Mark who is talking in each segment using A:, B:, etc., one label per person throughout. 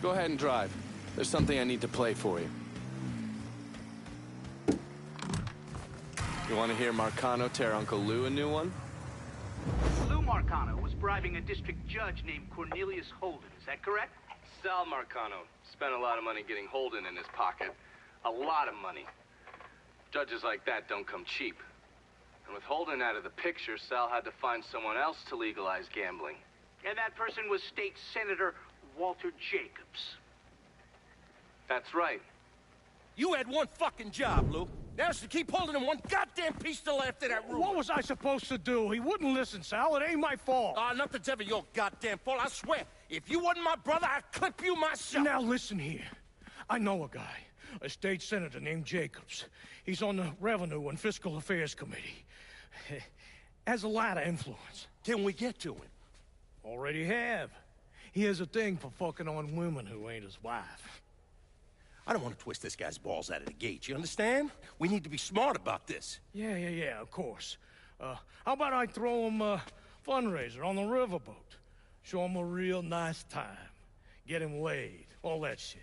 A: Go ahead and drive. There's something I need to play for you. You want to hear Marcano tear Uncle Lou a new one?
B: Lou Marcano was bribing a district judge named Cornelius Holden, is that correct?
A: Sal Marcano spent a lot of money getting Holden in his pocket. A lot of money. Judges like that don't come cheap. And with Holden out of the picture, Sal had to find someone else to legalize gambling.
B: And that person was State Senator Walter Jacobs.
A: That's right.
C: You had one fucking job, Lou. Now it's to keep holding him one goddamn piece to after that rumor.
D: What was I supposed to do? He wouldn't listen, Sal. It ain't my fault.
C: Nothing's ever your goddamn fault, I swear. If you wasn't my brother, I'd clip you myself.
D: Now listen here. I know a guy, a state senator named Jacobs. He's on the Revenue and Fiscal Affairs Committee. Has a lot of influence.
C: Can we get to him?
D: Already have. He has a thing for fucking on women who ain't his wife.
C: I don't want to twist this guy's balls out of the gate, you understand? We need to be smart about this.
D: Yeah, of course. How about I throw him a fundraiser on the riverboat? Show him a real nice time. Get him laid. All that shit.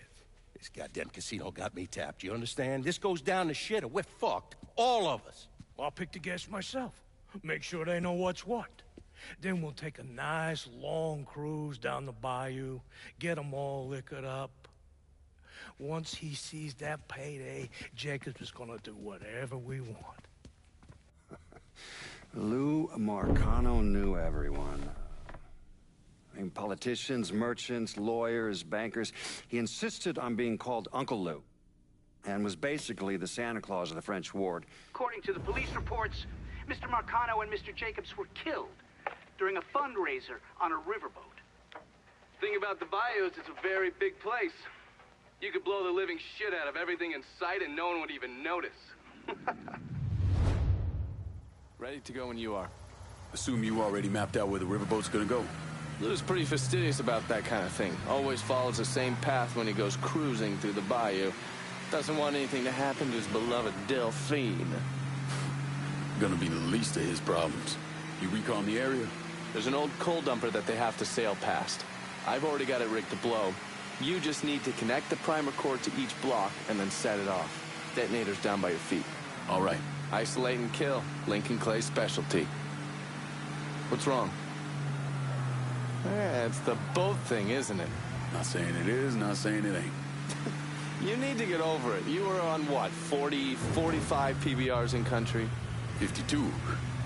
C: This goddamn casino got me tapped, you understand? This goes down the shitter. We're fucked. All of us.
D: I'll pick the guests myself. Make sure they know what's what. Then we'll take a nice long cruise down the bayou. Get them all liquored up. Once he sees that payday, Jacobs is gonna do whatever we want.
E: Lou Marcano knew everyone. I mean, politicians, merchants, lawyers, bankers. He insisted on being called Uncle Lou, and was basically the Santa Claus of the French ward.
B: According to the police reports, Mr. Marcano and Mr. Jacobs were killed during a fundraiser on a riverboat.
A: Thing about the bayous, it's a very big place. You could blow the living shit out of everything in sight and no one would even notice. Ready to go when you are.
F: Assume you already mapped out where the riverboat's gonna go.
A: Lou's pretty fastidious about that kind of thing. Always follows the same path when he goes cruising through the bayou. Doesn't want anything to happen to his beloved Delphine.
F: Gonna be the least of his problems. You recon the area?
A: There's an old coal dumper that they have to sail past. I've already got it rigged to blow. You just need to connect the primer cord to each block and then set it off. Detonator's down by your feet.
F: All right.
A: Isolate and kill. Lincoln Clay's specialty. What's wrong? It's the boat thing, isn't it?
F: Not saying it is, not saying it ain't.
A: You need to get over it. You were on what, 40, 45 PBRs in country?
F: 52.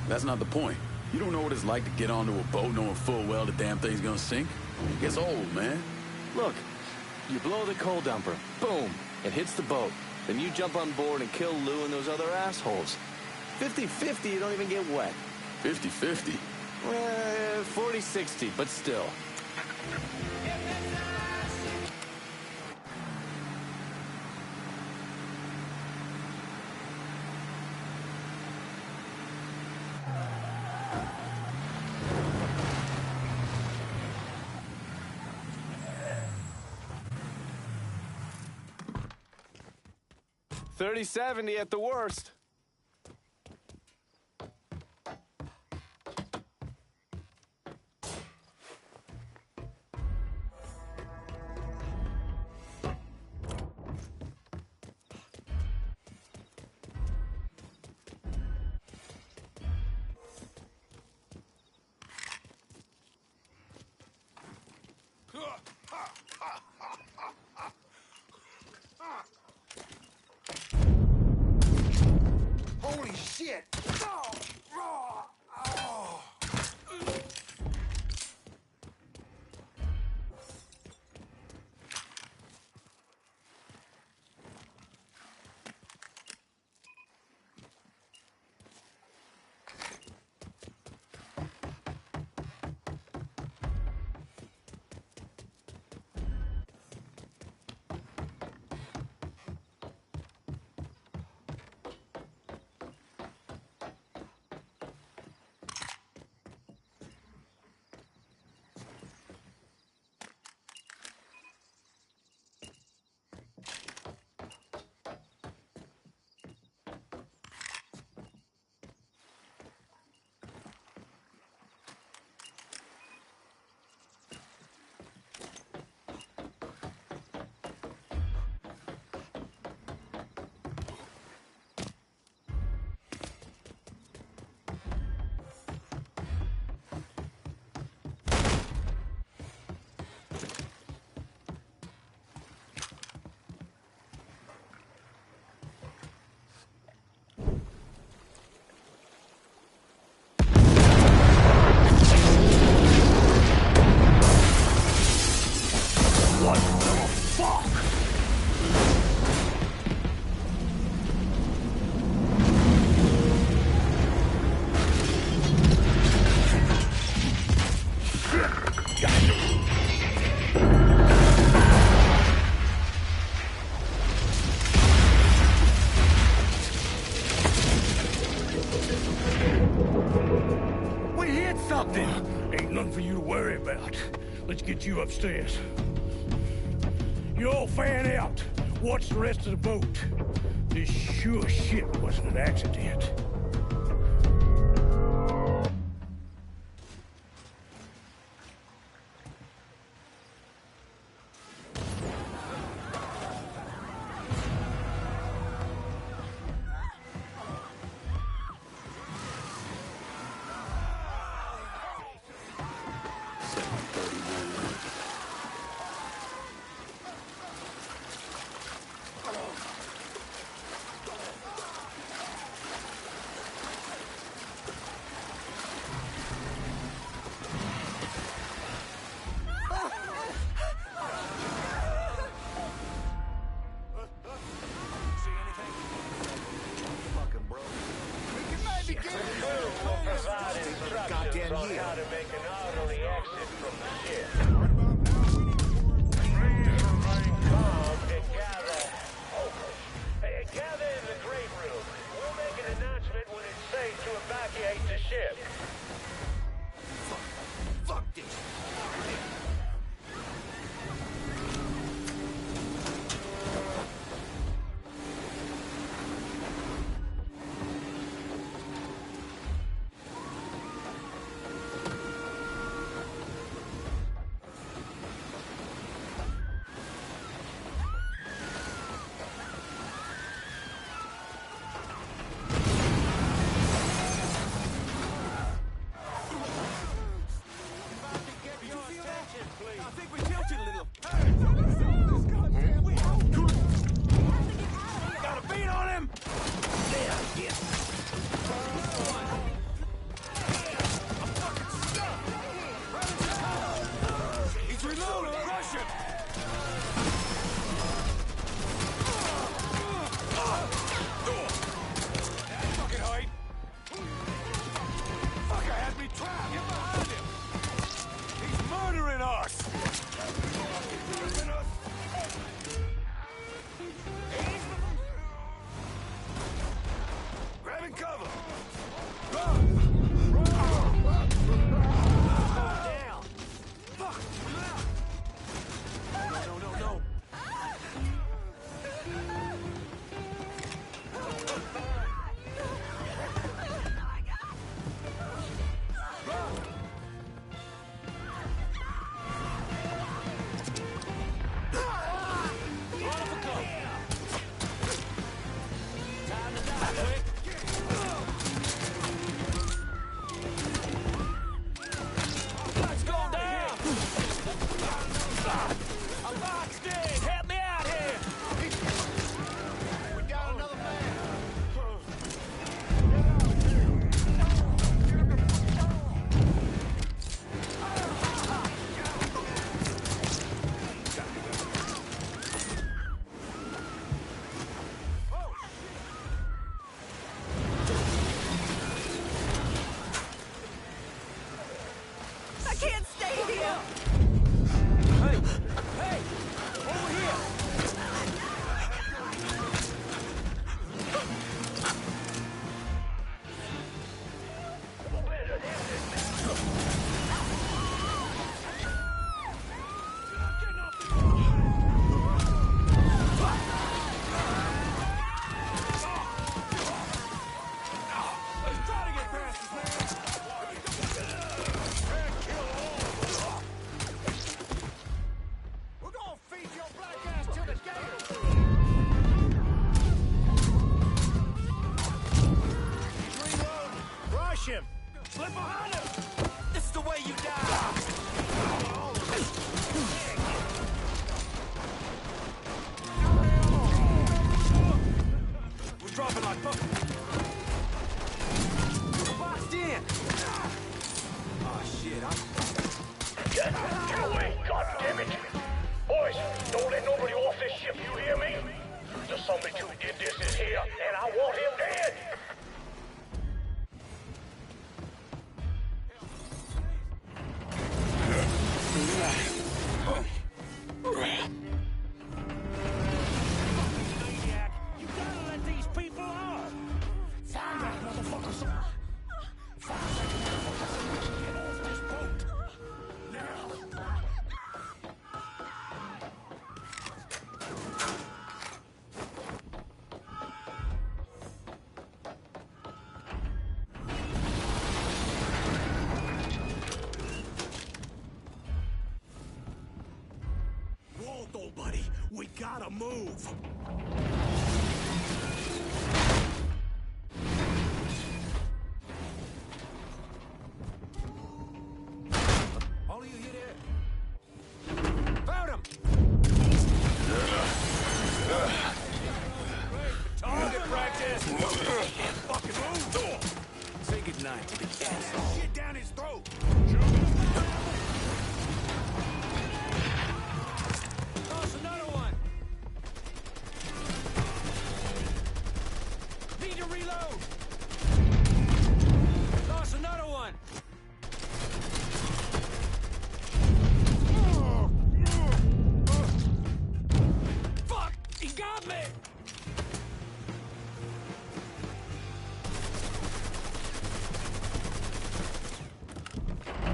F: That's not the point. You don't know what it's like to get onto a boat knowing full well the damn thing's gonna sink. It gets old, man.
A: Look, you blow the coal dumper. Boom. It hits the boat. Then you jump on board and kill Lou and those other assholes. 50-50, you don't even get wet.
F: 50-50?
A: 40-60, but still. $30-70 at the worst.
C: Holy shit!
D: fuck!
C: We hit something!
D: Ain't nothing for you to worry about. Let's get you upstairs. You all fan out. Watch the rest of the boat. This sure shit wasn't an accident.
G: Get away, goddammit! Boys, don't let nobody
D: We gotta move.
C: All of you here there? Found him!
D: Target practice! Can't fucking move!
C: Say goodnight to the asshole.
D: Shit down his throat!
C: Toss another one! Need to reload! Toss another one!
D: Fuck! He got me!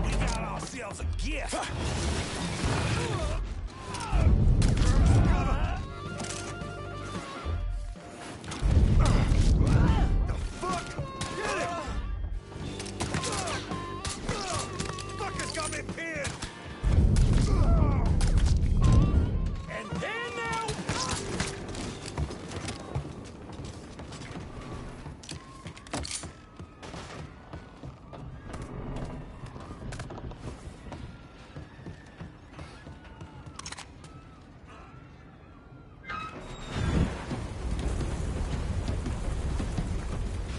D: We got ourselves a gift! Fucker's got me pinned! And then now!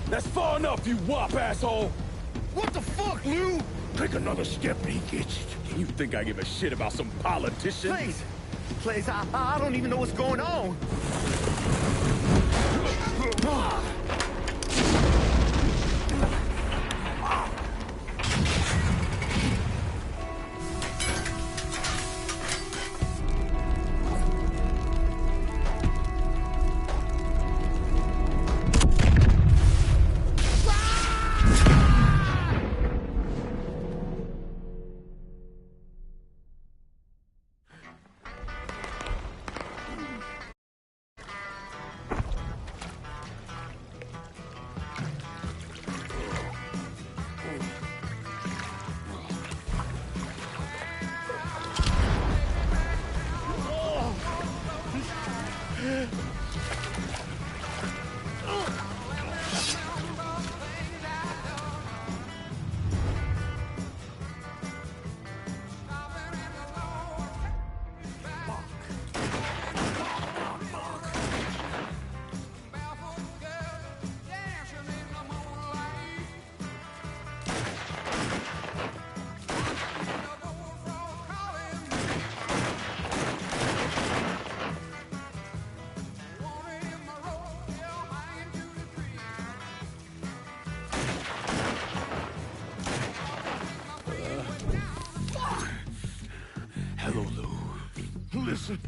C: That's far enough, you wop asshole!
D: What the fuck, Lou? Take another step and he gets it.
C: You think I give a shit about some politician?
G: Please, I don't even know what's going on.
C: Hello, Lou.
D: Listen,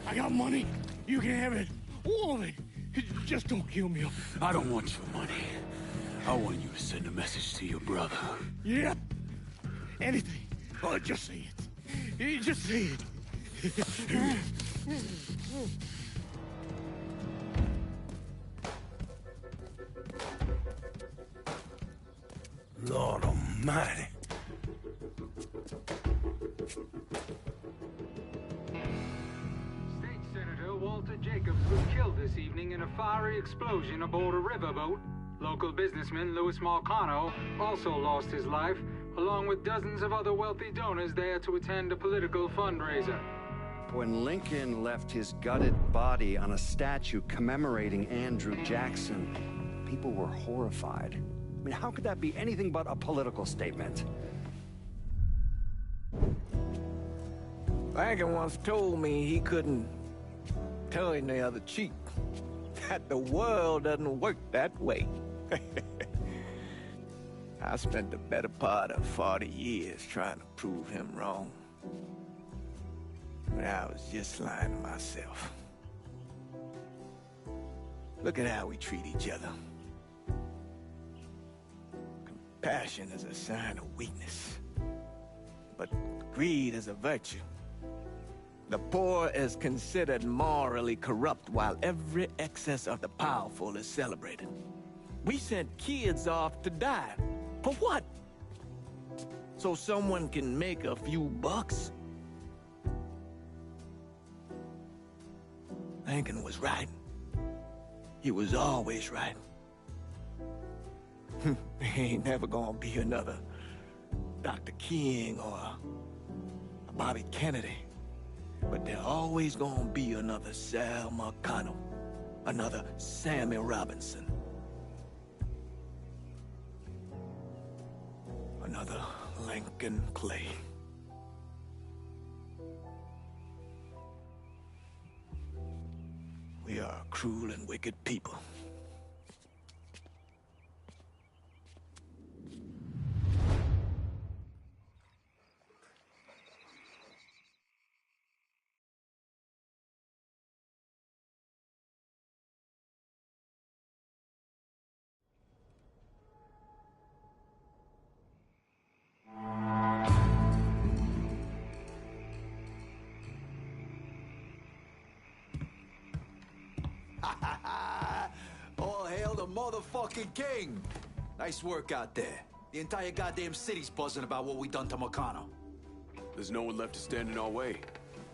D: I got money. You can have it. All of it. Just don't kill me.
C: I don't want your money. I want you to send a message to your brother.
D: Yep. Anything. Oh, just say it. Just say it. Lord Almighty.
H: State Senator Walter Jacobs was killed this evening in a fiery explosion aboard a riverboat. Local businessman Louis Marcano also lost his life, along with dozens of other wealthy donors there to attend a political fundraiser.
E: When Lincoln left his gutted body on a statue commemorating Andrew Jackson, people were horrified. I mean, how could that be anything but a political statement?
G: Lincoln once told me he couldn't turn the other cheek. That the world doesn't work that way. I spent the better part of 40 years trying to prove him wrong. But I was just lying to myself. Look at how we treat each other. Compassion is a sign of weakness, but greed is a virtue. The poor is considered morally corrupt, while every excess of the powerful is celebrated. We sent kids off to die. For what? So someone can make a few bucks? Lincoln was right. He was always right. He ain't never gonna be another Dr. King or a Bobby Kennedy. But there always gonna be another Sal Marcano, another Sammy Robinson, another Lincoln Clay. We are a cruel and wicked people.
I: All hail the motherfucking king! Nice work out there. The entire goddamn city's buzzing about what we done to Marcano.
F: There's no one left to stand in our way.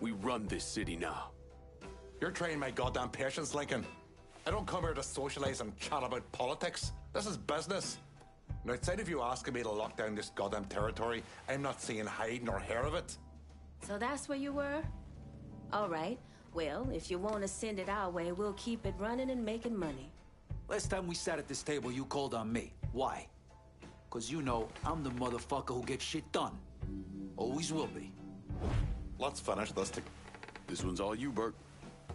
F: We run this city now.
J: You're training my goddamn patience, Lincoln. I don't come here to socialize and chat about politics. This is business. And outside of you asking me to lock down this goddamn territory, I'm not seeing hide nor hair of it.
K: So that's where you were? All right. Well, if you want to send it our way, we'll keep it running and making money.
I: Last time we sat at this table, you called on me. Why? Because you know I'm the motherfucker who gets shit done. Always will be.
J: Let's finish this.
F: This one's all you, Bert.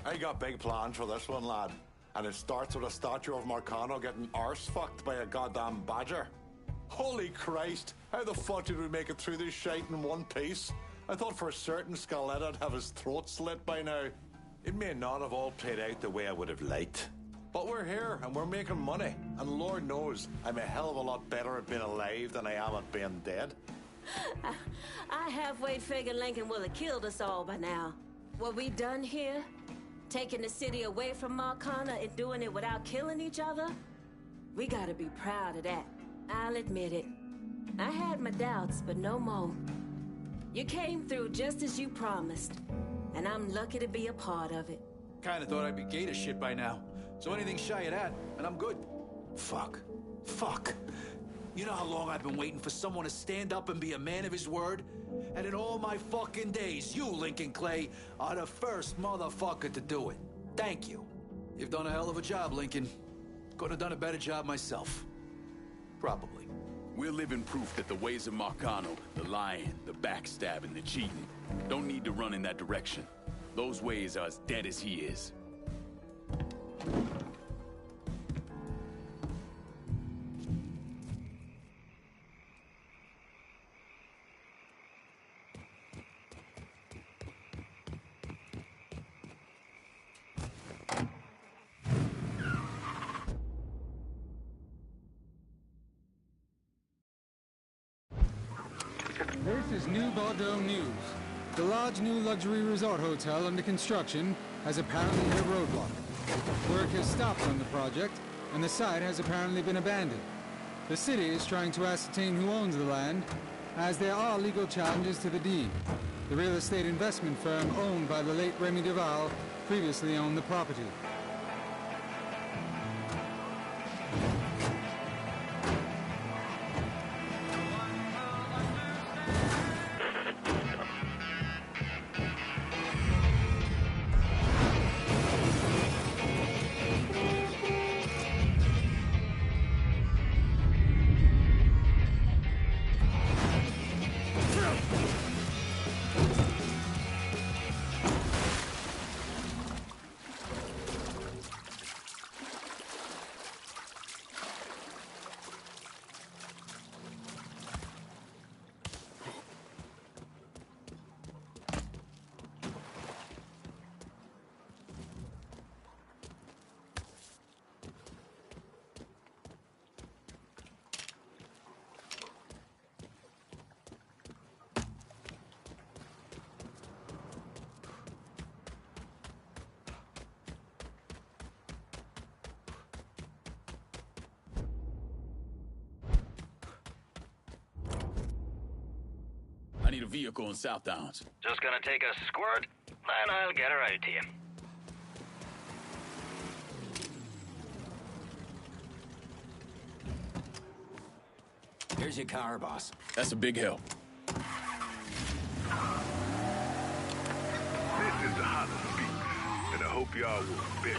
J: I got big plans for this one, lad. And it starts with a statue of Marcano getting arse fucked by a goddamn badger. Holy Christ! How the fuck did we make it through this shite in one piece? I thought for certain Scaleta'd have his throat slit by now. It may not have all played out the way I would have liked. But we're here, and we're making money. And Lord knows, I'm a hell of a lot better at being alive than I am at being dead.
K: I halfway figured Lincoln would have killed us all by now. What we done here, taking the city away from Marcana and doing it without killing each other, we gotta be proud of that. I'll admit it. I had my doubts, but no more. You came through just as you promised, and I'm lucky to be a part of it.
I: Kinda thought I'd be gay to shit by now. So anything shy of that, and I'm good. Fuck. You know how long I've been waiting for someone to stand up and be a man of his word? And in all my fucking days, you, Lincoln Clay, are the first motherfucker to do it. Thank you. You've done a hell of a job, Lincoln. Couldn't have done a better job myself. Probably.
F: We're living proof that the ways of Marcano, the lying, the backstabbing, the cheating, don't need to run in that direction. Those ways are as dead as he is.
H: This is New Bordeaux News. The large new luxury resort hotel under construction has apparently hit a roadblock. Work has stopped on the project, and the site has apparently been abandoned. The city is trying to ascertain who owns the land, as there are legal challenges to the deed. The real estate investment firm owned by the late Remy Duval previously owned the property.
F: I need a vehicle in South Downs.
L: Just gonna take a squirt, and I'll get her out to you.
C: Here's your car, boss.
F: That's a big help.
L: This is the Hollow Speaks, and I hope y'all will fit.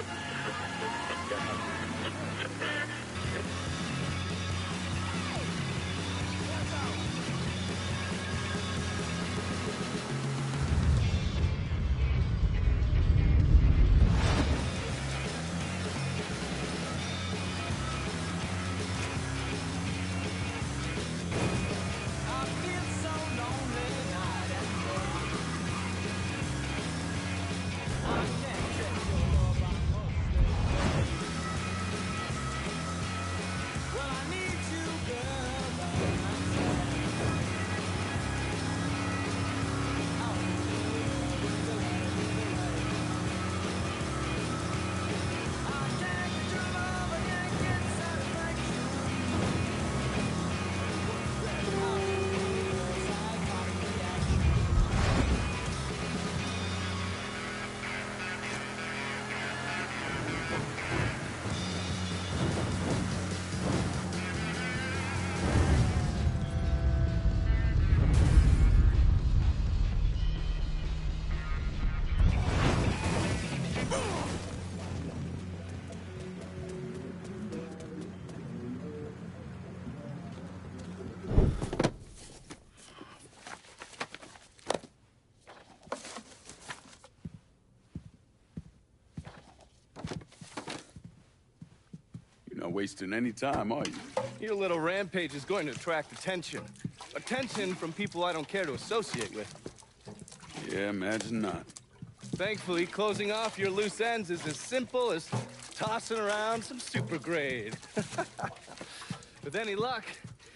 F: Not wasting any time, are you?
A: Your little rampage is going to attract attention. Attention from people I don't care to associate with.
F: Yeah, imagine not.
A: Thankfully, closing off your loose ends is as simple as tossing around some super grade. With any luck,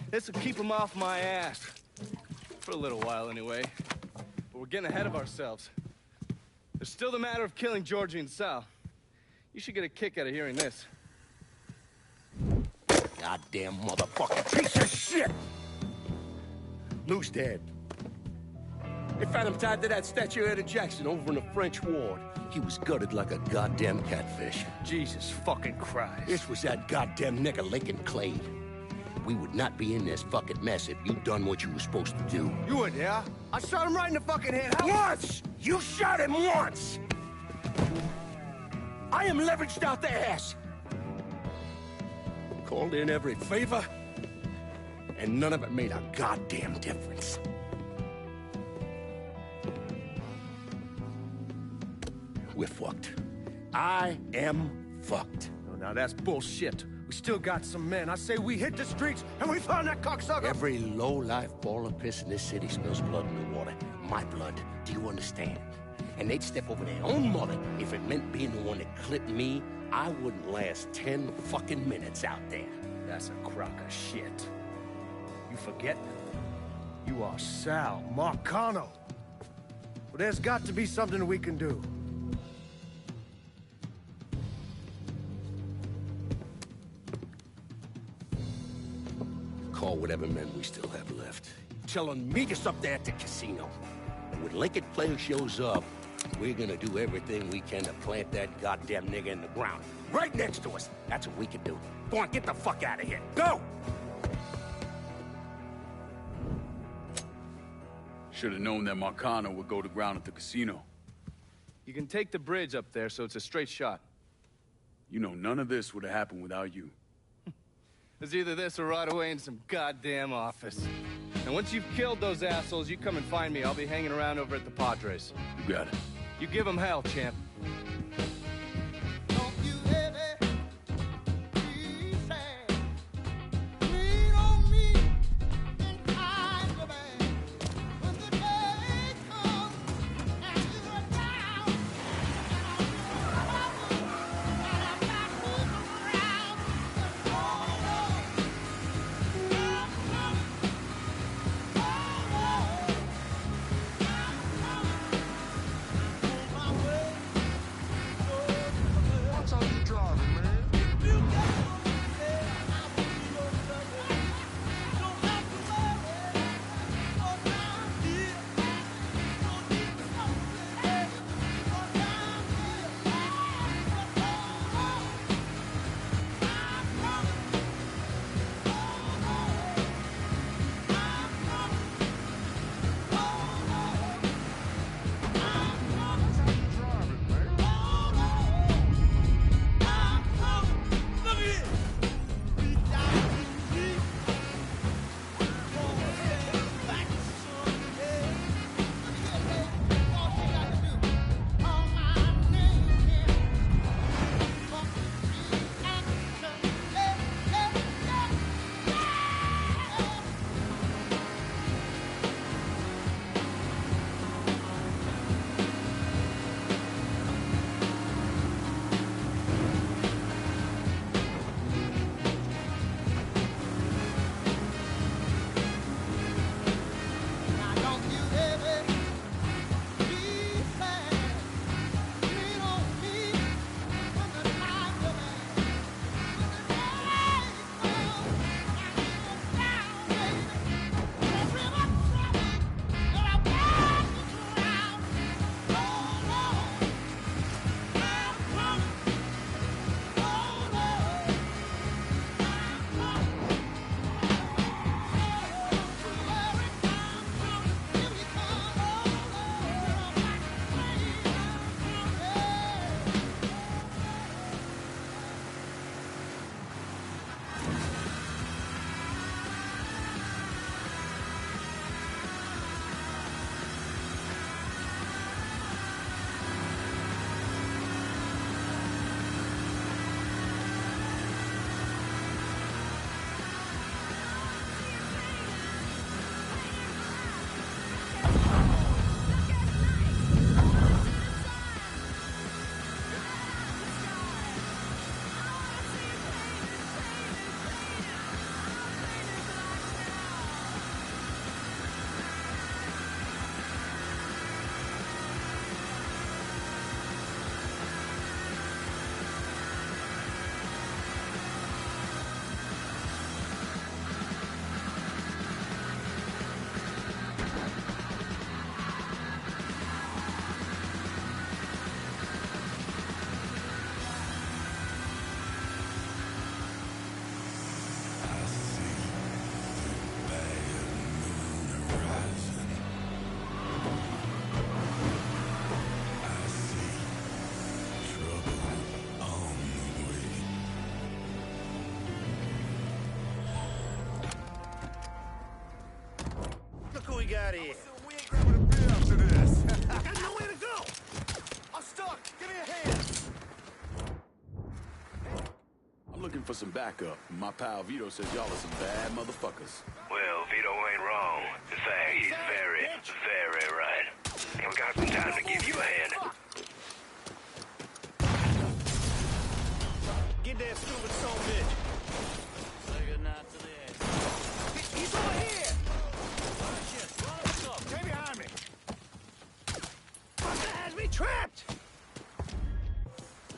A: this will keep them off my ass. For a little while, anyway. But we're getting ahead of ourselves. There's still the matter of killing Georgie and Sal. You should get a kick out of hearing this.
C: Goddamn motherfucking piece of shit! Lou's dead. They found him tied to that statue of Jackson over in the French ward. He was gutted like a goddamn catfish.
D: Jesus fucking Christ.
C: This was that goddamn nigger Lincoln Clay. We would not be in this fucking mess if you'd done what you were supposed to do.
D: You were there. I shot him right in the fucking head.
C: Once! You shot him once! I am leveraged out the ass. Called in every favor, and none of it made a goddamn difference. We're fucked. I am fucked.
D: Oh, now that's bullshit. We still got some men. I say we hit the streets and we found that cocksucker.
C: Every low-life ball of piss in this city spills blood in the water. My blood. Do you understand? And they'd step over their own mother if it meant being the one that clipped me. I wouldn't last 10 fucking minutes out there.
D: That's a crock of shit. You forget? You are Sal Marcano. Well, there's got to be something we can do.
C: Call whatever men we still have left. Tell them meet us up there at the casino. And when Lincoln Player shows up, we're gonna do everything we can to plant that goddamn nigga in the ground. Right next to us. That's what we can do. Go on, get the fuck out of here. Go!
F: Should have known that Marcano would go to ground at the casino.
A: You can take the bridge up there, so it's a straight shot.
F: You know, none of this would have happened without you.
A: It's either this or right away in some goddamn office. And once you've killed those assholes, you come and find me. I'll be hanging around over at the Padres.
F: You got it.
A: You give them hell, champ.
C: of here.
I: We ain't grabbing a beer after this.
C: I got nowhere to go.
I: I'm stuck. Give me a hand.
F: I'm looking for some backup. My pal Vito says y'all are some bad motherfuckers.
L: Well, Vito ain't wrong. In fact, he's very, very right. And we got some time to give you a hand.
C: Get that stupid son bitch.
M: Say goodnight to the edge.
C: He's over here! Shit, run us up. Stay behind me. Fucker has me trapped!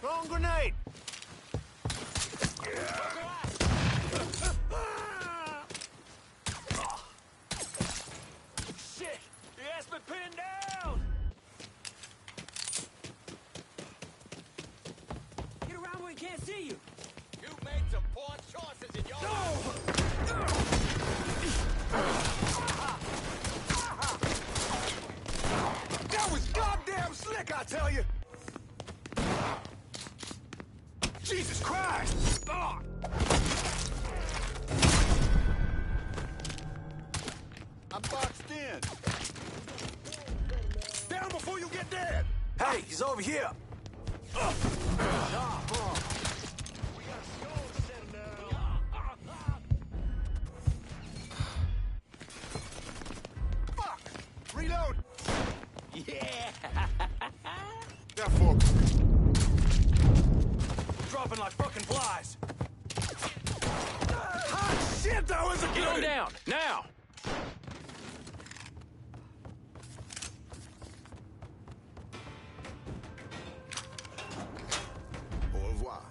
C: Wrong grenade!
M: Shit! He has me pinned down! Get around where he can't see you!
C: You made some poor choices in your
I: That was goddamn slick, I tell you. Jesus Christ! Oh. I'm boxed in. Down before you get dead. Hey, he's over here. Fuck! Reload!
M: Yeah!
I: That for
M: Dropping like fucking flies!
I: hot shit, that was a
M: Get on down, now!
I: Au revoir.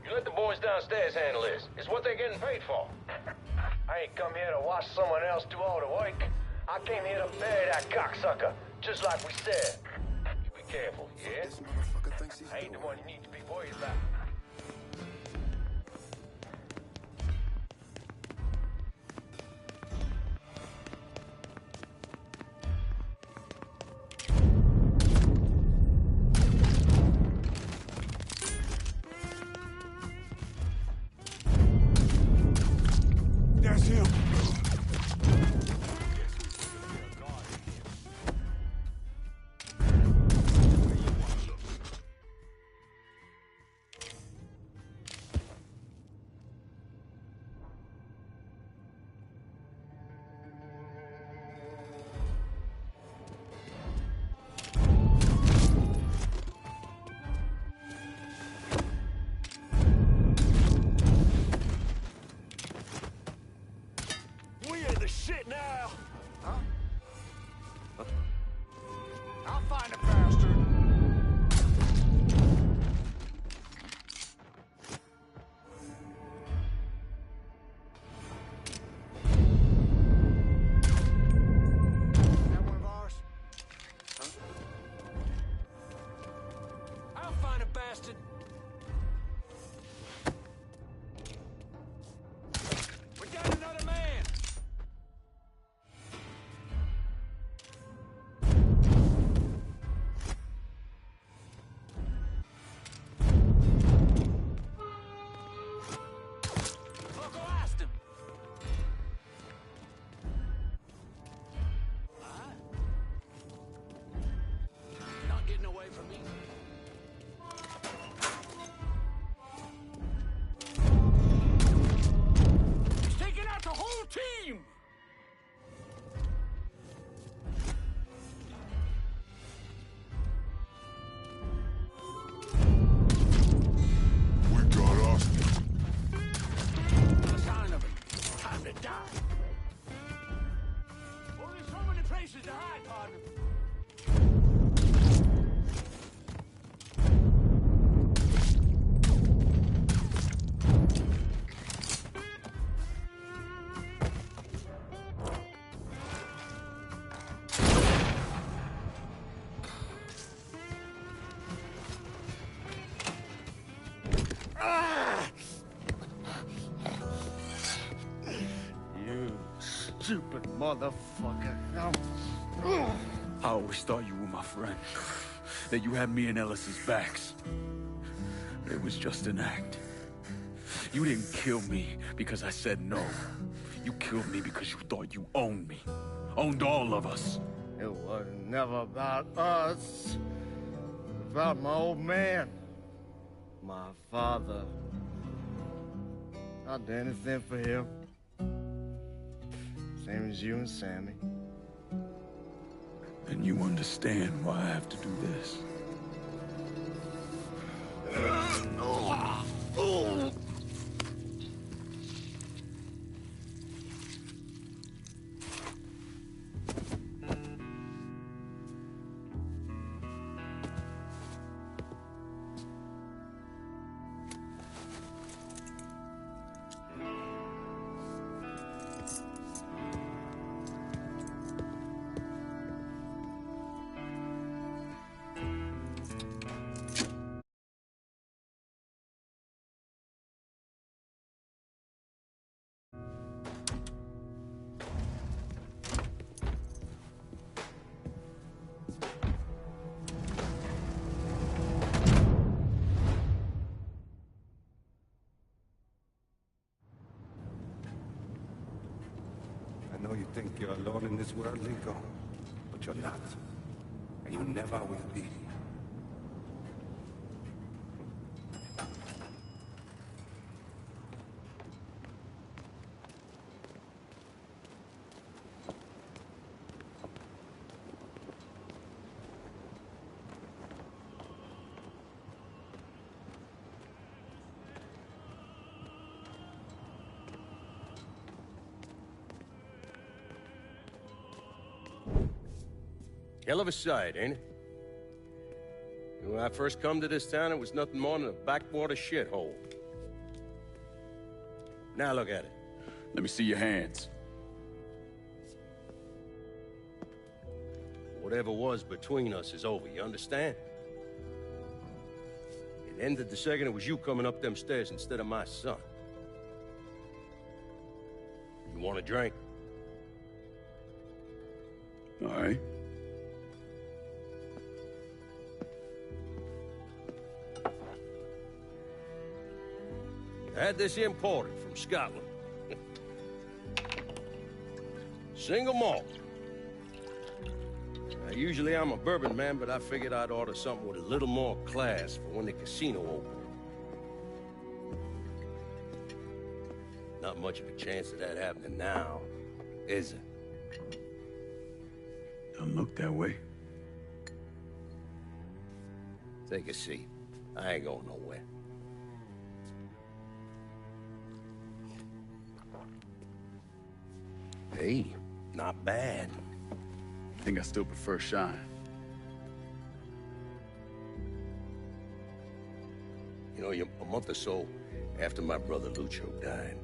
N: You let the boys downstairs handle this. It's what they're getting paid for. I ain't come here to watch someone else do all the work. I came here to bury that cocksucker, just like we said. You be careful, yeah?
I: This motherfucker thinks he's
N: I ain't the one you need to be worried about.
I: There's him.
C: We are the shit now. Huh? I'll find a bastard. That one of ours? Huh?
M: I'll find a bastard! We got another man! I'll go ask him!
C: Not getting away from me. He's taking out the whole team!
I: We got Austin.
C: A sign of him. Time to die. Only so many places to hide, partner.
G: You stupid motherfucker.
F: I always thought you were my friend. That you had me and Ellis's backs. It was just an act. You didn't kill me because I said no. You killed me because you thought you owned me. Owned all of us.
O: It was never about us. It was about my old man. My father. I'd do anything for him. Same as you and Sammy.
F: And you understand why I have to do this.
C: I know you think you're alone in this world, Linko, but you're not. And you never will be. Hell of a sight, ain't it? When I first come to this town, it was nothing more than a backwater shithole. Now look at it.
F: Let me see your hands.
C: Whatever was between us is over, you understand? It ended the second it was you coming up them stairs instead of my son. You want a drink?
F: All right.
C: I had this imported from Scotland. Single malt. Now, usually I'm a bourbon man, but I figured I'd order something with a little more class for when the casino opened. Not much of a chance of that happening now, is it?
F: Don't look that way.
C: Take a seat. I ain't going nowhere. Hey, not bad.
F: I think I still prefer Shine.
C: You know, a month or so after my brother Lucho died,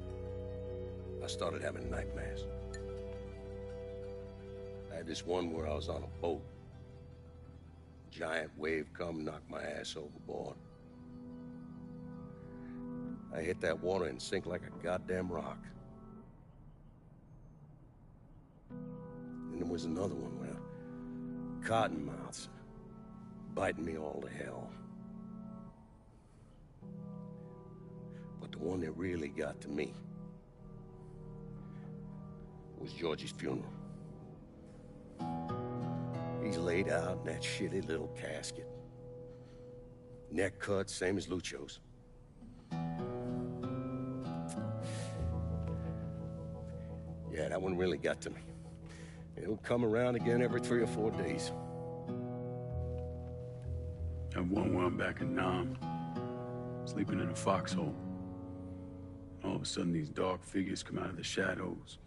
C: I started having nightmares. I had this one where I was on a boat. Giant wave come, knocked my ass overboard. I hit that water and sink like a goddamn rock. And there was another one where cottonmouths biting me all to hell. But the one that really got to me was Georgie's funeral. He's laid out in that shitty little casket. Neck cut, same as Lucho's. Yeah, that one really got to me. It'll come around again every 3 or 4 days.
F: And one where I'm back in Nam, sleeping in a foxhole. All of a sudden, these dark figures come out of the shadows.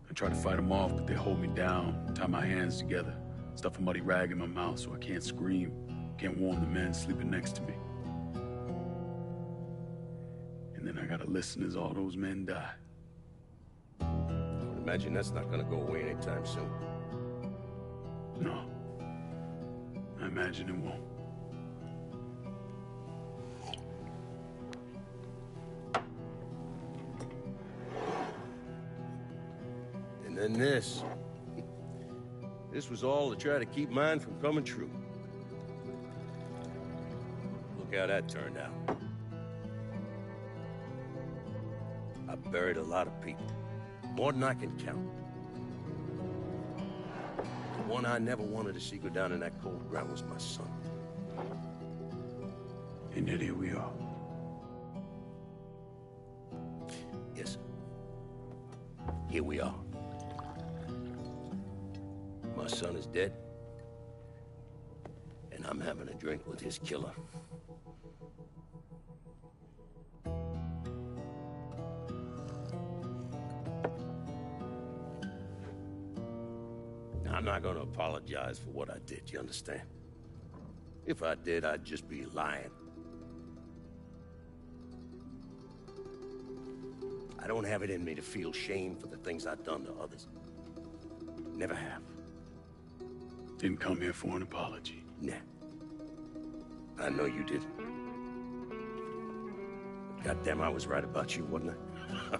F: I try to fight them off, but they hold me down, tie my hands together, stuff a muddy rag in my mouth so I can't scream, can't warn the men sleeping next to me. And then I gotta listen as all those men die.
C: I would imagine that's not gonna go away anytime soon.
F: No. I imagine it won't.
C: And then this. This was all to try to keep mine from coming true. Look how that turned out. I buried a lot of people. More than I can count. The one I never wanted to see go down in that cold ground was my son.
F: And yet here we are.
C: Yes, sir. Here we are. My son is dead. And I'm having a drink with his killer. I'm not gonna apologize for what I did, you understand? If I did, I'd just be lying. I don't have it in me to feel shame for the things I've done to others. Never have.
F: Didn't come here for an apology.
C: Nah. I know you did. Goddamn, I was right about you, wasn't I?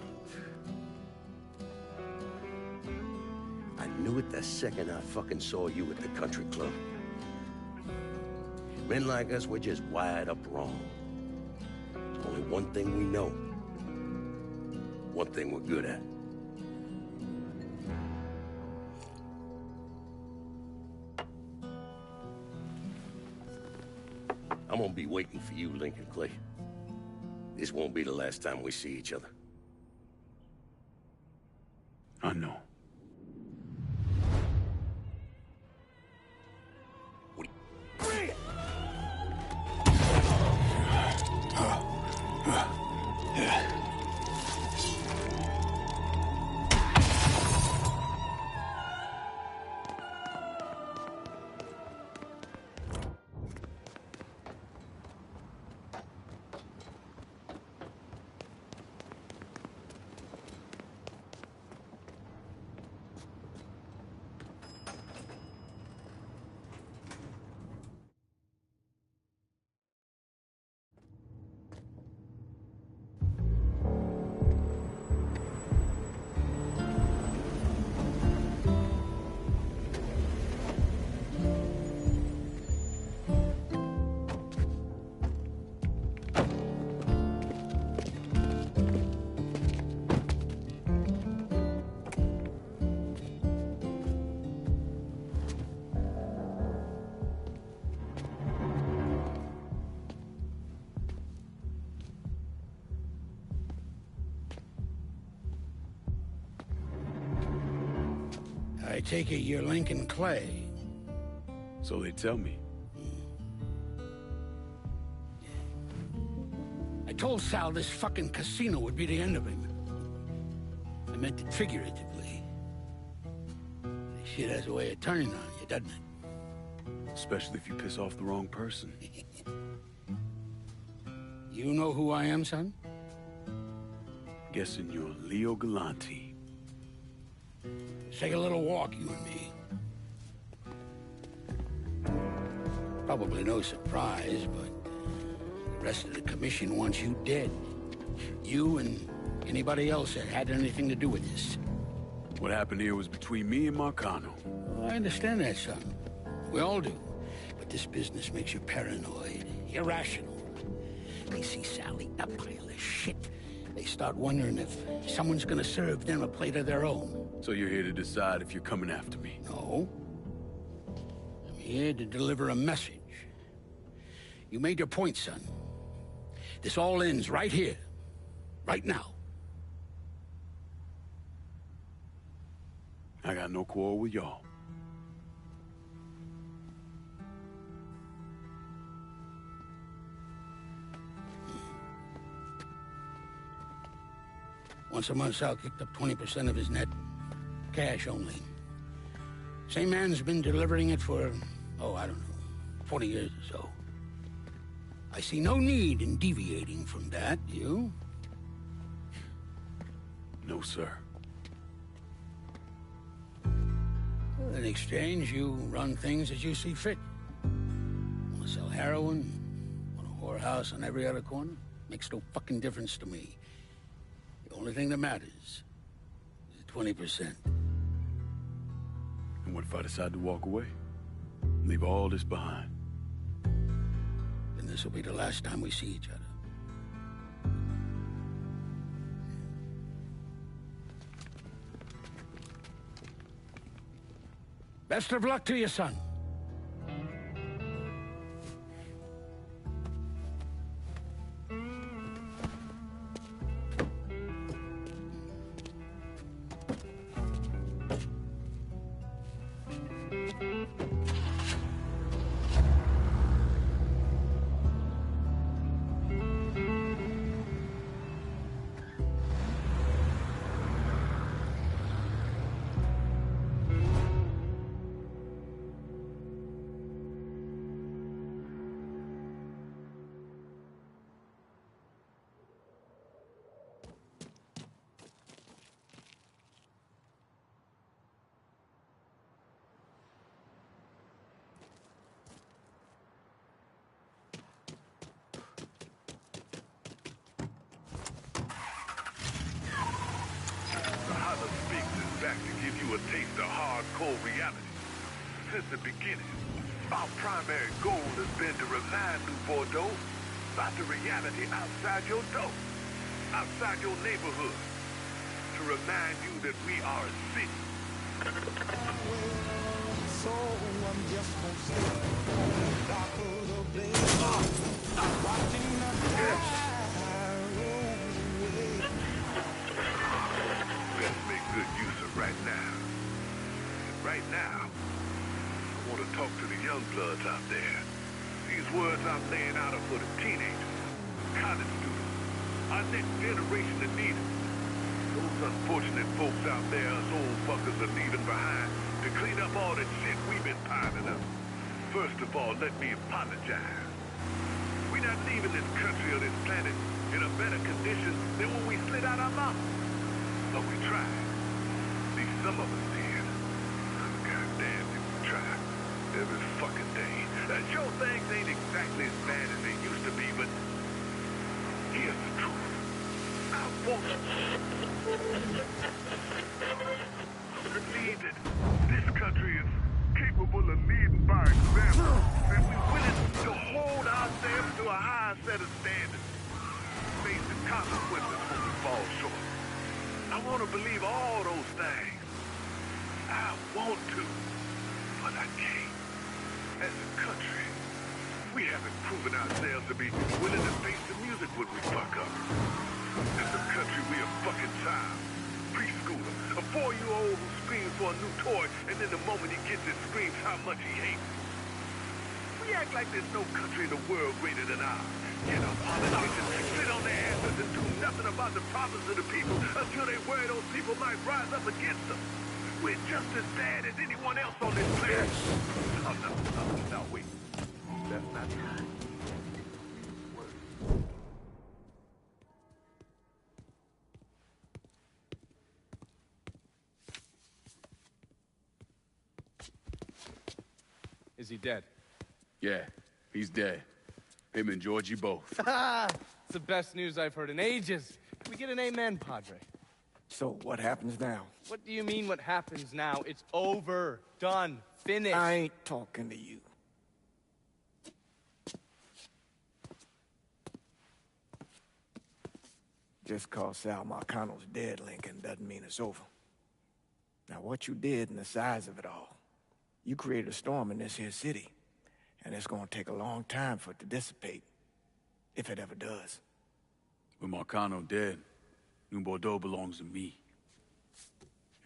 C: I knew it the second I fucking saw you at the country club. Men like us, we're just wired up wrong. There's only one thing we know. One thing we're good at. I'm gonna be waiting for you, Lincoln Clay. This won't be the last time we see each other.
F: I know.
P: I take it you're Lincoln Clay.
F: So they tell me.
P: I told Sal this fucking casino would be the end of him. I meant it figuratively. This shit has a way of turning on you, doesn't it?
F: Especially if you piss off the wrong person.
P: You know who I am, son?
F: Guessing you're Leo Galante.
P: Let's take a little walk, you and me. Probably no surprise, but the rest of the commission wants you dead. You and anybody else that had anything to do with this.
F: What happened here was between me and Marcano.
P: Well, I understand that, son. We all do. But this business makes you paranoid, irrational. They see Sal eating a pile of shit. They start wondering if someone's gonna serve them a plate of their own.
F: So you're here to decide if you're coming after me?
P: No. I'm here to deliver a message. You made your point, son. This all ends right here. Right now.
F: I got no quarrel with y'all.
P: Once a month, Sal kicked up 20% of his net. Cash only. Same man's been delivering it for, oh, I don't know, 40 years or so. I see no need in deviating from that, do you?
F: No, sir.
P: Well, in exchange, you run things as you see fit. Want to sell heroin? Want a whorehouse on every other corner? Makes no fucking difference to me. The only thing that matters is 20%.
F: And what if I decide to walk away? Leave all this behind?
P: Then this will be the last time we see each other. Best of luck to you, son.
L: Back to give you a taste of hardcore reality. Since the beginning, our primary goal has been to remind New Bordeaux about the reality outside your door, outside your neighborhood, to remind you that we are a city.
Q: So I'm just gonna stay on the dock of the bay, watching the fire roll away.
L: Let's make good use of right now. And right now, I want to talk to the young bloods out there. These words I'm laying out are for the teenagers, college students, our next generation that need it. Those unfortunate folks out there, us old fuckers are leaving behind to clean up all that shit we've been piling up. First of all, let me apologize. We're not leaving this country or this planet in a better condition than when we slid out our mouth. But we tried. At least some of us did. Goddamn, did we try. Every fucking day. Sure, things ain't exactly as bad as they used to be, but here's the truth. I want to believe that this country is capable of leading by example. That we're willing to hold ourselves to a higher set of standards. Face the consequences when we fall short. I want to believe all those things. I want to, but I can't. As a country, we haven't proven ourselves to be willing to face the music when we fuck up. As a country, we a fucking child. Preschooler. A 4-year-old who screams for a new toy, and then the moment he gets it, screams how much he hates it. We act like there's no country in the world greater than ours. You know, politicians sit on their asses and do nothing about the problems of the people until they worry those people might rise up against them. We're just as bad as anyone else on this planet. Oh, no, wait. That's not true.
A: Is he dead?
F: Yeah, he's dead. Him and Georgie both.
A: It's the best news I've heard in ages. Can we get an amen, Padre?
G: So what happens now?
A: What do you mean what happens now? It's over. Done. Finished.
G: I ain't talking to you. Just cause Sal Marcano's dead, Lincoln, doesn't mean it's over. Now, what you did and the size of it all, you created a storm in this here city, and it's gonna take a long time for it to dissipate, if it ever does.
F: With Marcano dead, New Bordeaux belongs to me.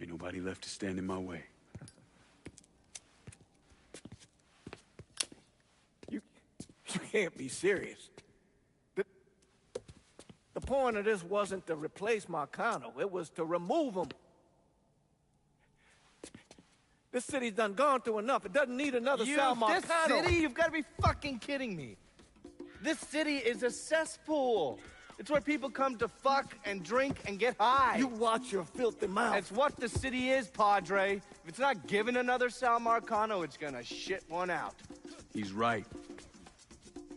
F: Ain't nobody left to stand in my way.
G: You can't be serious. The point of this wasn't to replace Marcano, it was to remove him. This city's done gone through enough. It doesn't need another Sal Marcano.
A: This city? You've got to be fucking kidding me. This city is a cesspool. It's where people come to fuck and drink and get high.
G: You watch your filthy mouth.
A: It's what the city is, Padre. If it's not giving another Sal Marcano, it's gonna shit one out.
F: He's right.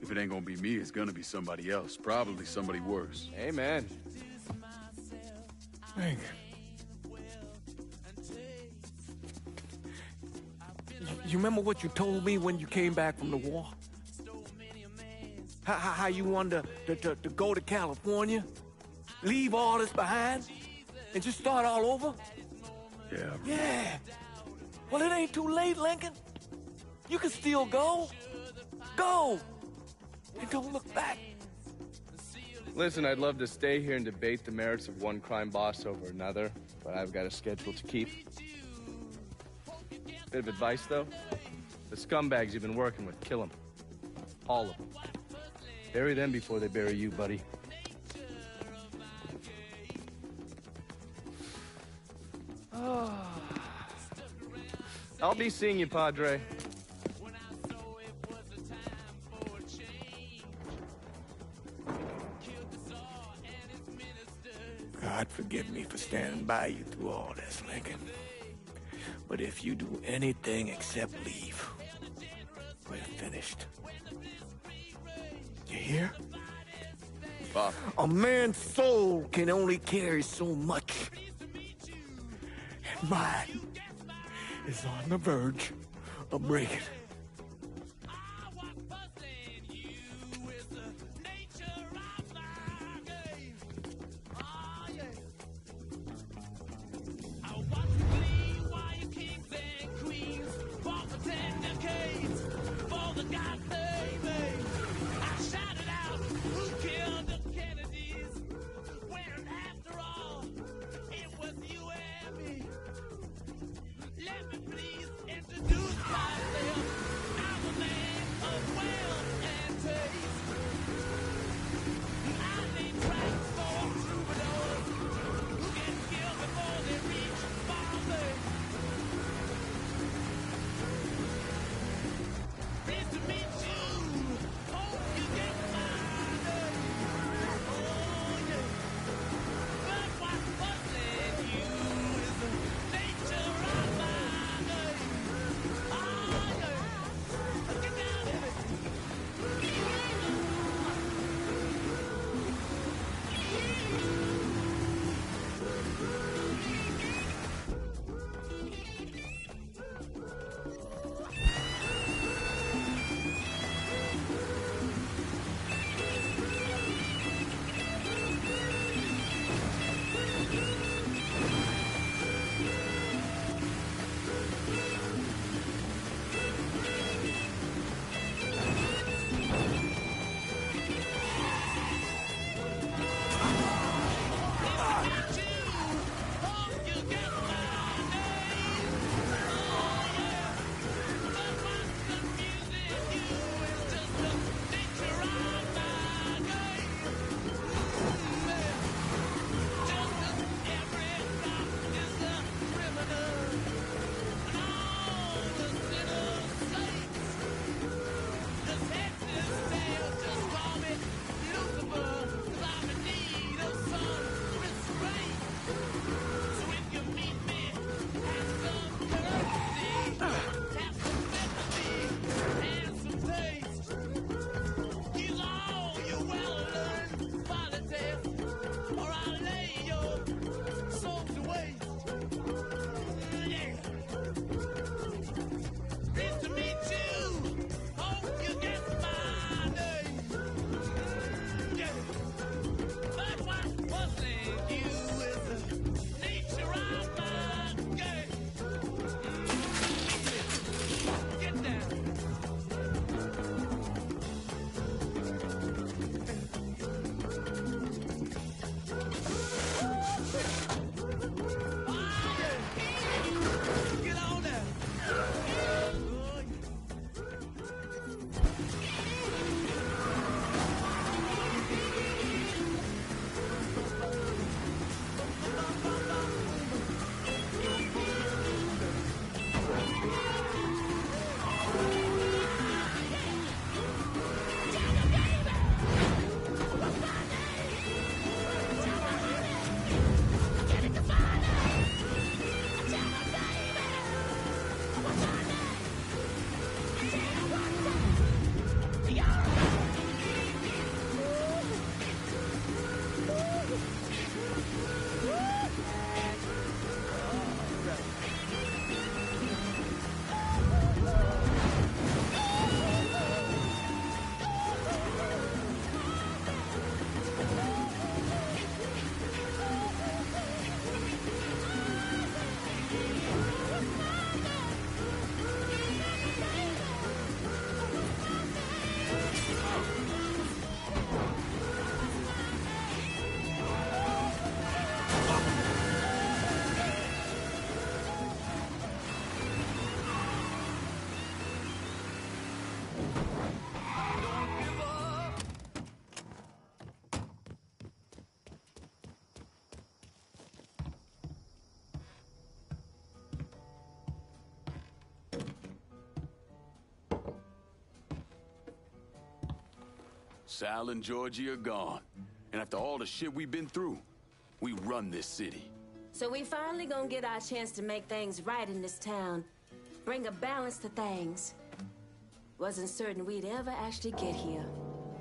F: If it ain't gonna be me, it's gonna be somebody else. Probably somebody worse.
A: Amen.
G: Thank you. You remember what you told me when you came back from the war? How you wanted to go to California? Leave all this behind? And just start all over?
F: Yeah.
G: Yeah. Well, it ain't too late, Lincoln. You can still go. Go! And don't look back.
R: Listen, I'd love to stay here and debate the merits of one crime boss over another, but I've got a schedule to keep. Bit of advice, though. The scumbags you've been working with, kill them. All of them. Bury them before they bury you, buddy. I'll be seeing you, Padre.
G: God forgive me for standing by you through all this, Lincoln. But if you do anything except leave, we're finished. You hear?
R: Bob.
G: A man's soul can only carry so much. And mine is on the verge of breaking.
Q: Let me please introduce myself.
F: Sal and Georgie are gone. And after all the shit we've been through, we run this city.
K: So we finally gonna get our chance to make things right in this town. Bring a balance to things. Wasn't certain we'd ever actually get here.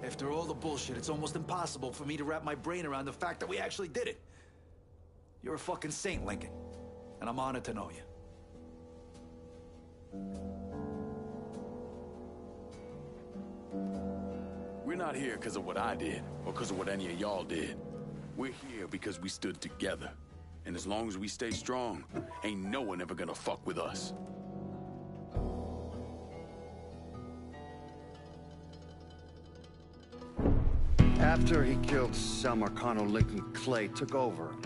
I: After all the bullshit, it's almost impossible for me to wrap my brain around the fact that we actually did it. You're a fucking saint, Lincoln. And I'm honored to know you.
F: We're not here because of what I did, or because of what any of y'all did. We're here because we stood together. And as long as we stay strong, ain't no one ever gonna fuck with us.
E: After he killed Sal Marcano, Lincoln Clay took over.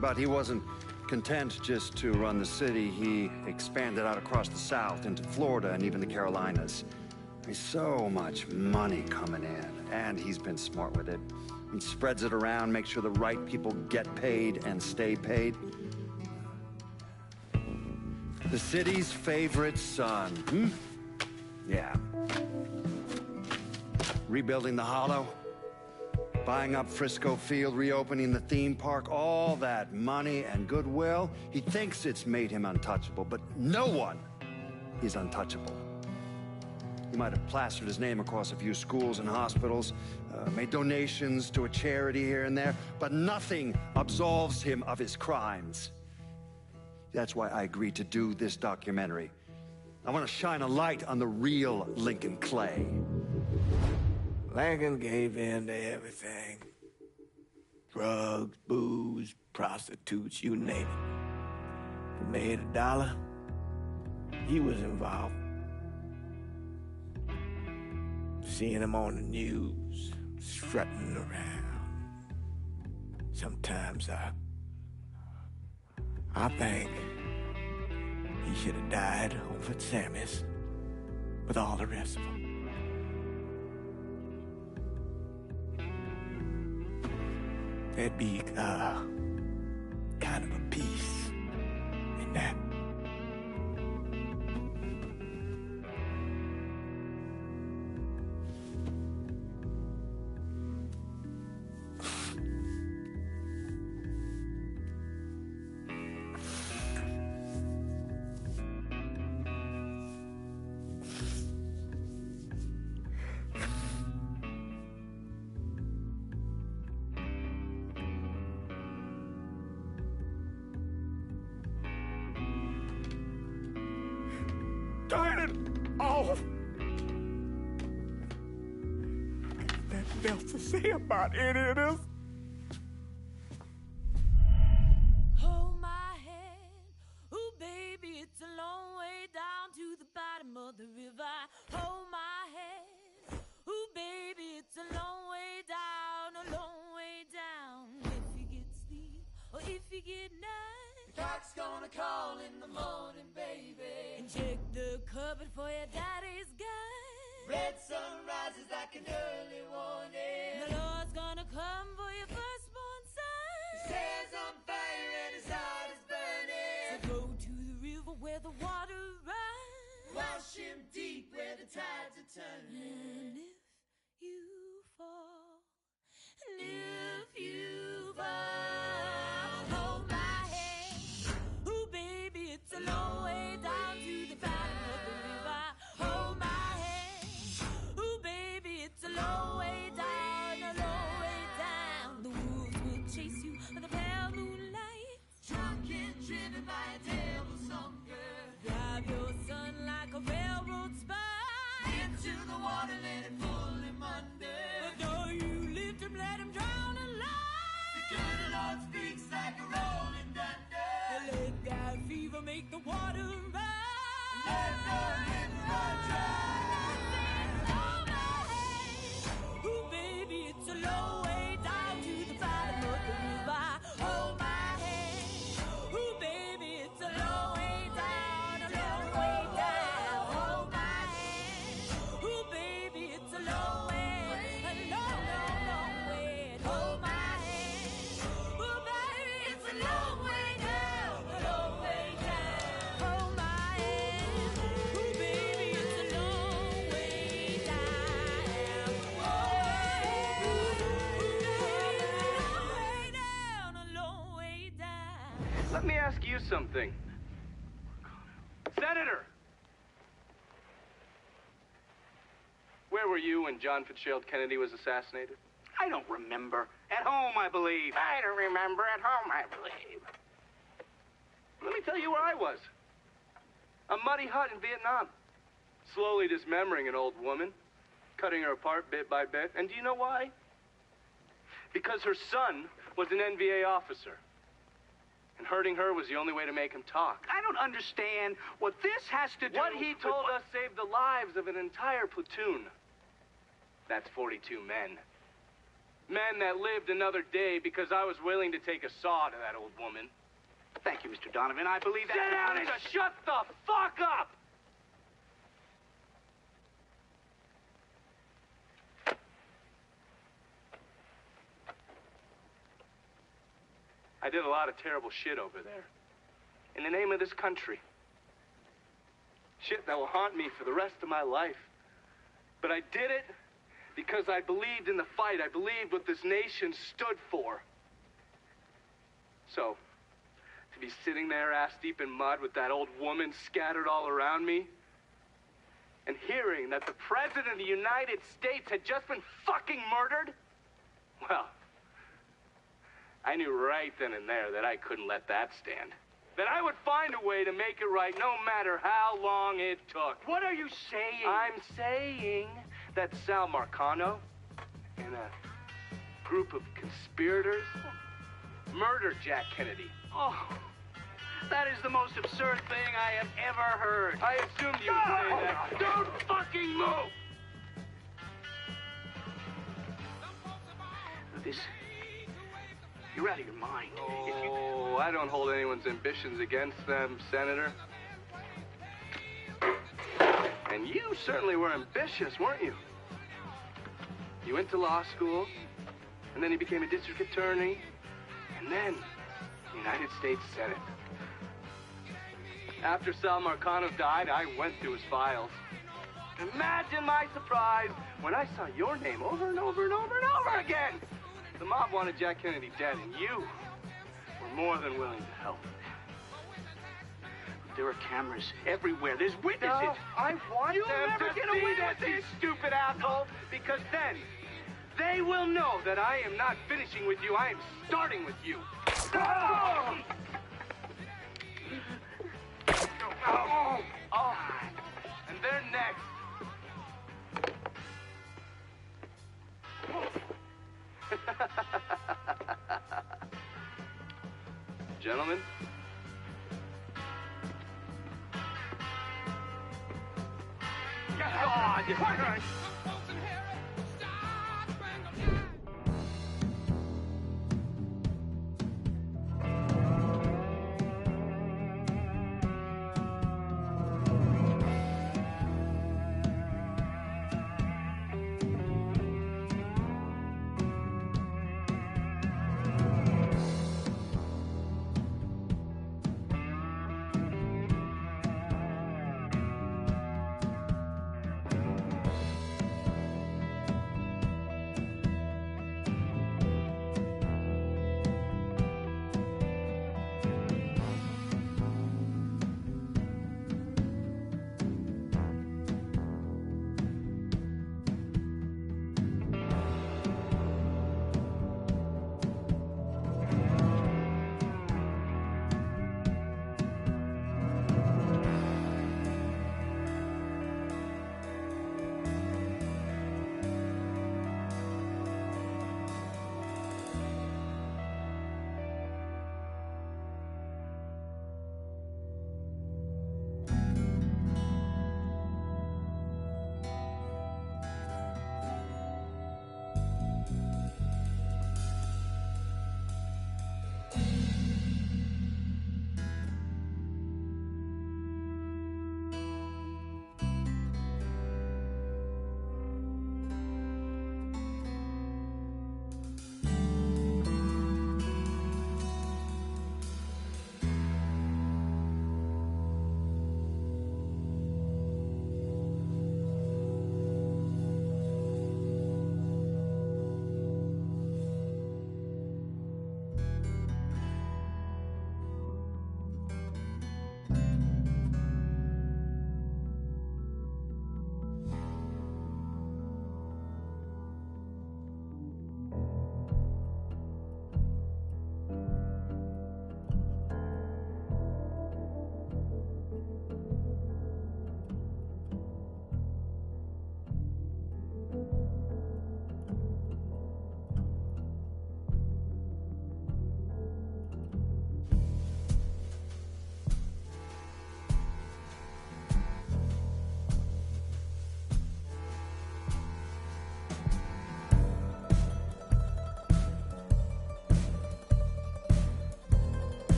E: But he wasn't content just to run the city. He expanded out across the South into Florida and even the Carolinas. There's so much money coming in, and he's been smart with it. He spreads it around, makes sure the right people get paid and stay paid. The city's favorite son, Yeah. Rebuilding the Hollow, buying up Frisco Field, reopening the theme park, all that money and goodwill. He thinks it's made him untouchable, but no one is untouchable. He might have plastered his name across a few schools and hospitals, made donations to a charity here and there, but nothing absolves him of his crimes. That's why I agreed to do this documentary. I want to shine a light on the real Lincoln Clay.
G: Lincoln gave in to everything. Drugs, booze, prostitutes, you name it. If he made $1, he was involved. Seeing him on the news, strutting around. Sometimes I think he should have died over at Sammy's with all the rest of them. There'd be kind of a peace in that. Turn it off! Nothing else to say about any of this.
K: Hold my hand, ooh baby, it's a long way down to the bottom of the river. Hold my hand, ooh baby, it's a long way down, a long way down. If you get sleep or if you get night, the cock's gonna call in the morning, baby. And check the cupboard for your daddy's gun. Red sun rises like an early warning. The Lord's gonna come for your firstborn son. His hair's on fire and his heart is burning. So go to the river where the water runs. Wash him deep where the tides are turning. And if you fall, and if you fall, hold my hand. Ooh, baby, it's a long way down to the bottom of the river. Hold my hand. Ooh, baby, it's a long way down, a long way down. The wolves will chase you with the pale moonlight. Drunk and driven by a devil's hunger. Drive your son like a railroad spike into the water, let it pull him under. But though you lift him, let him drown alive. The good Lord speaks like a rolling thunder. Let that fever make the water run. Let the river run dry. Hold my hand. Ooh, baby, it's a long way down to the bottom of the river. Hold my hand. Ooh, baby, it's a long way down, a long way down. Hold my hand. Ooh, baby, it's a
A: ask you something. Senator! Where were you when John Fitzgerald Kennedy was assassinated?
B: I don't remember. At home, I believe.
S: I don't remember at home, I believe.
A: Let me tell you where I was. A muddy hut in Vietnam. Slowly dismembering an old woman, cutting her apart bit by bit. And do you know why? Because her son was an NVA officer. And hurting her was the only way to make him talk.
B: I don't understand what this has to do.
A: What he told us saved the lives of an entire platoon. That's 42 men. Men that lived another day because I was willing to take a saw to that old woman.
B: Thank you, Mr. Donovan. I believe that.
A: Sit down and shut the fuck up! I did a lot of terrible shit over there. In the name of this country. Shit that will haunt me for the rest of my life. But I did it because I believed in the fight. I believed what this nation stood for. So, to be sitting there ass-deep in mud with that old woman scattered all around me, and hearing that the President of the United States had just been fucking murdered, well, I knew right then and there that I couldn't let that stand. That I would find a way to make it right no matter how long it took.
B: What are you saying?
A: I'm saying that Sal Marcano and a group of conspirators murdered Jack Kennedy.
B: Oh, that is the most absurd thing I have ever heard.
A: I assumed you would say that. Don't fucking move!
B: This... You're out of your mind.
A: Oh, I don't hold anyone's ambitions against them, Senator. And you certainly were ambitious, weren't you? You went to law school, and then you became a district attorney, and then United States Senate. After Sal Marcano died, I went through his files. Imagine my surprise when I saw your name over and over and over and over again. The mob wanted Jack Kennedy dead, and you were more than willing to help.
B: There are cameras everywhere. There's witnesses.
A: No, I want
B: You'll
A: them
B: never
A: to
B: get
A: see
B: away
A: this,
B: with
A: you
B: this.
A: stupid asshole, because then they will know that I am not finishing with you. I am starting with you. Oh! Oh! Oh! And they're next. Gentlemen.
B: God!